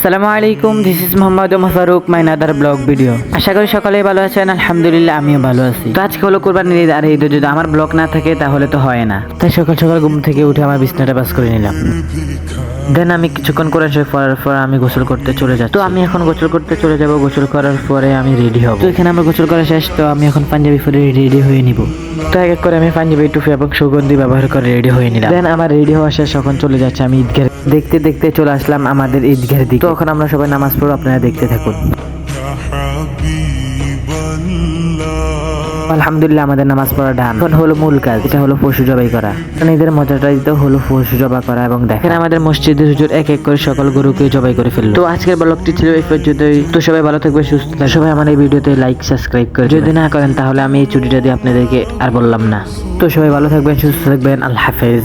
আসসালামু আলাইকুম, this is Mohammad Faruk my another blog video. আশা করি সকলেই ভালো আছেন। আলহামদুলিল্লাহ আমিও ভালো আছি। তো আজকে হলো কুরবানির ঈদ, আর ঈদে যদি আমার ব্লগ না থাকে তাহলে তো হয় না। তাই সকাল সকাল ঘুম থেকে উঠে আমার বিছনাটা বাস করে নিলাম। দেন আমি কিছুক্ষণ করে পড়ার পর আমি গোসল করতে চলে যাচ্ছি। তো আমি এখন গোসল করতে চলে যাব। গোসল করার পরে আমি রেডি হব। তো এখানে আমার গোসল করা শেষ। তো আমি এখন পাঞ্জাবি পরে রেডি হয়ে নিব। তো এক এক করে আমি পাঞ্জাবি, টুপি এবং সুগন্ধি ব্যবহার করে রেডি হয়ে নিলাম। দেন আমার রেডি হওয়া শেষ। এখন চলে যাচ্ছে আমি ঈদগাহ দেখতে দেখতে চলে আসলাম আমাদের ঈদগাহের দিকে। তো এখন আমরা সবাই নামাজ পড়ব, আপনারা দেখতে থাকুন। আলহামদুলিল্লাহ আমাদের নামাজ পড়া ডান। এখন হলো মূল কাজ, এটা হলো পশু জবাই করা। এদের মজাটা দিতে হলো পশু জবাই করা এবং দেখেন আমাদের মসজিদের হুজুর এক এক করে সকল গরুকে জবাই করে ফেললো। তো আজকের ব্লগটি ছিল এই পর্যন্তই। তো সবাই ভালো থাকবে, সুস্থ থাকবে। সবাই আমার এই ভিডিওতে লাইক সাবস্ক্রাইব করে যদি না করেন তাহলে আমি এই ছুটিটা দিয়ে আপনাদেরকে আর বললাম না। তো সবাই ভালো থাকবেন, সুস্থ থাকবেন। আল্লাহ হাফেজ।